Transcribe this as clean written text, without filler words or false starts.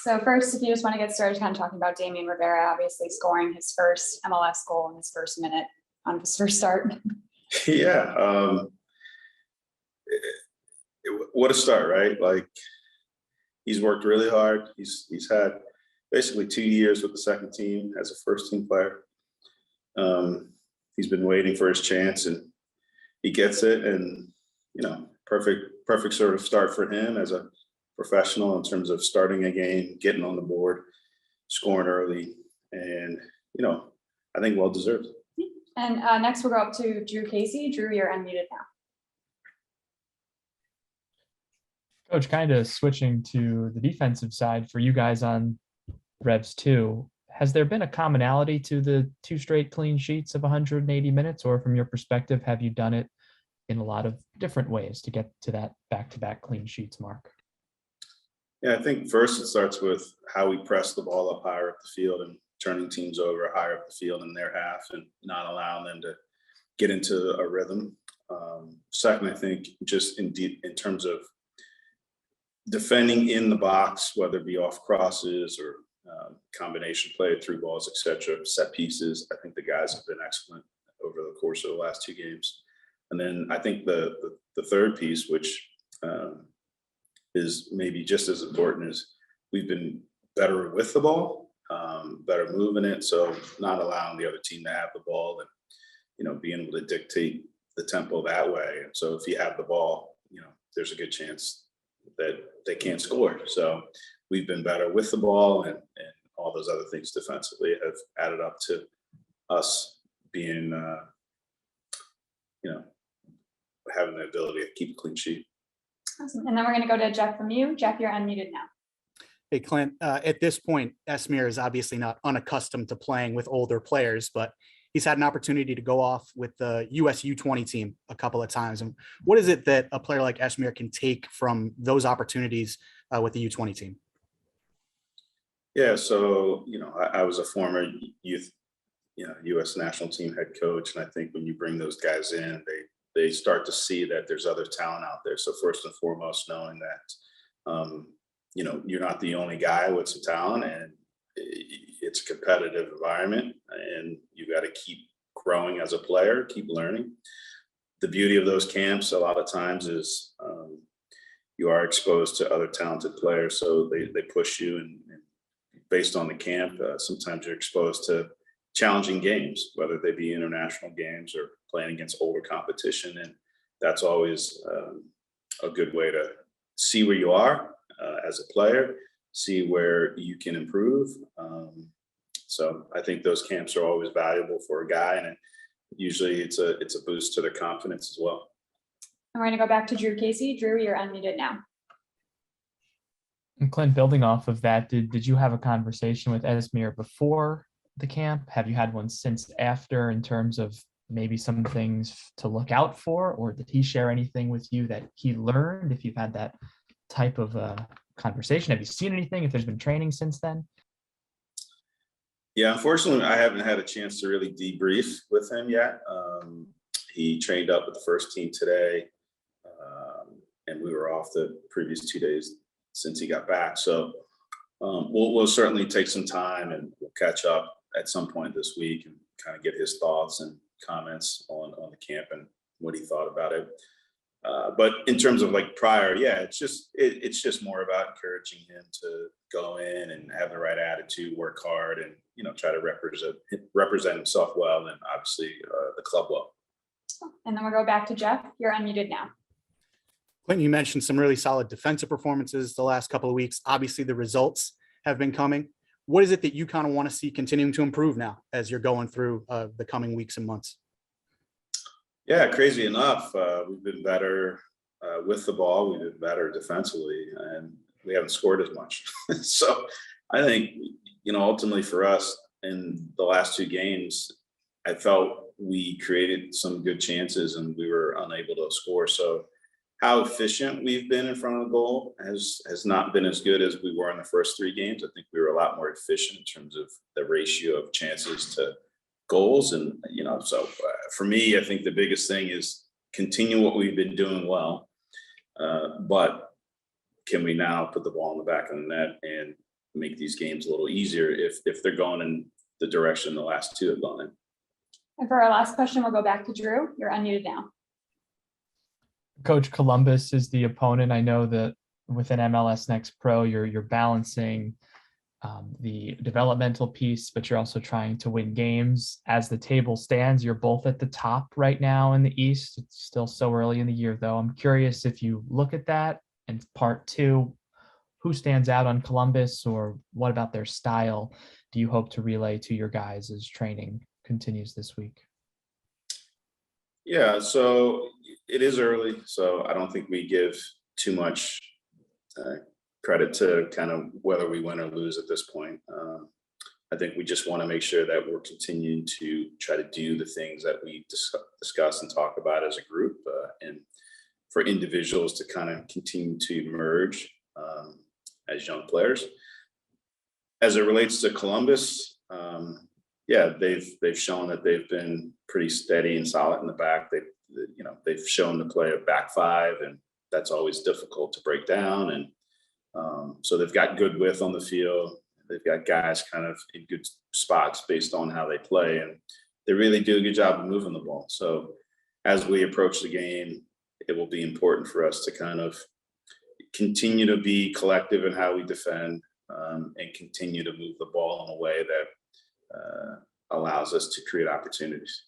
So first, if you just want to get started kind of talking about Damian Rivera, obviously scoring his first MLS goal in his first minute on his first start. Yeah. What a start, right? Like, he's worked really hard. He's had basically 2 years with the second team as a first team player. He's been waiting for his chance and he gets it. And, perfect sort of start for him as a professional in terms of starting a game, getting on the board, scoring early, and, I think well deserved. And next we'll go up to Drew Casey. Drew, you're unmuted now. Coach, kind of switching to the defensive side for you guys on Revs 2, has there been a commonality to the 2 straight clean sheets of 180 minutes, or from your perspective, have you done it in a lot of different ways to get to that back-to-back clean sheets mark? Yeah, I think first it starts with how we press the ball up higher up the field and turning teams over higher up the field in their half and not allowing them to get into a rhythm. Second, I think just in terms of defending in the box, whether it be off crosses or combination play, through balls, etc., set pieces. I think the guys have been excellent over the course of the last 2 games. And then I think the third piece, which is maybe just as important, is we've been better with the ball, better moving it, so not allowing the other team to have the ball and being able to dictate the tempo that way. And so if you have the ball, there's a good chance that they can't score. So we've been better with the ball, and all those other things defensively have added up to us being, having the ability to keep a clean sheet. Awesome. And then we're going to go to Jeff from you. Jeff, you're unmuted now. Hey, Clint, at this point, Esmir is obviously not unaccustomed to playing with older players, but he's had an opportunity to go off with the US U20 team a couple of times. And what is it that a player like Esmir can take from those opportunities with the U20 team? Yeah, so, I was a former youth, US national team head coach. And I think when you bring those guys in, they start to see that there's other talent out there. So first and foremost, knowing that, you're not the only guy with some talent, and it's a competitive environment, and you got to keep growing as a player, keep learning. The beauty of those camps a lot of times is you are exposed to other talented players, so they push you, and based on the camp, sometimes you're exposed to challenging games, whether they be international games or playing against older competition. And that's always a good way to see where you are as a player, see where you can improve. So I think those camps are always valuable for a guy, and usually it's a boost to their confidence as well. And we're going to go back to Drew Casey. Drew, you're unmuted now. And Clint, building off of that, did you have a conversation with Esmir before the camp? Have you had one since after, in terms of maybe some things to look out for, or did he share anything with you that he learned? If you've had that type of conversation, have you seen anything, if there's been training since then? Yeah, unfortunately, I haven't had a chance to really debrief with him yet. He trained up with the first team today, and we were off the previous 2 days since he got back. So we'll certainly take some time, and we'll catch up at some point this week and kind of get his thoughts and comments on the camp and what he thought about it. But in terms of like prior, yeah, it's just more about encouraging him to go in and have the right attitude, work hard, and try to represent himself well, and obviously the club well. And then we'll go back to Jeff. You're unmuted now. Clint, you mentioned some really solid defensive performances the last couple of weeks. Obviously, the results have been coming. What is it that you kind of want to see continuing to improve now as you're going through the coming weeks and months? Yeah, crazy enough, we've been better with the ball. We've been better defensively, and we haven't scored as much. So I think, ultimately for us in the last 2 games, I felt we created some good chances and we were unable to score. So how efficient we've been in front of the goal has not been as good as we were in the first 3 games. I think we were a lot more efficient in terms of the ratio of chances to goals. And, so for me, I think the biggest thing is continue what we've been doing well, but can we now put the ball in the back of the net and make these games a little easier if they're going in the direction the last two have gone in. And for our last question, we'll go back to Drew. You're unmuted now. Coach, Columbus is the opponent. I know that within MLS Next Pro, you're balancing the developmental piece, but you're also trying to win games. As the table stands, you're both at the top right now in the East. It's still so early in the year, though. I'm curious if you look at that. And part two, who stands out on Columbus, or what about their style do you hope to relay to your guys as training continues this week? Yeah, so it is early, so I don't think we give too much credit to kind of whether we win or lose at this point. I think we just want to make sure that we're continuing to try to do the things that we discuss and talk about as a group, and for individuals to kind of continue to emerge as young players. As it relates to Columbus, yeah, they've shown that they've been pretty steady and solid in the back. They've shown to play a back five, and that's always difficult to break down. And so they've got good width on the field. They've got guys kind of in good spots based on how they play, and they really do a good job of moving the ball. So as we approach the game, it will be important for us to kind of continue to be collective in how we defend, and continue to move the ball in a way that allows us to create opportunities.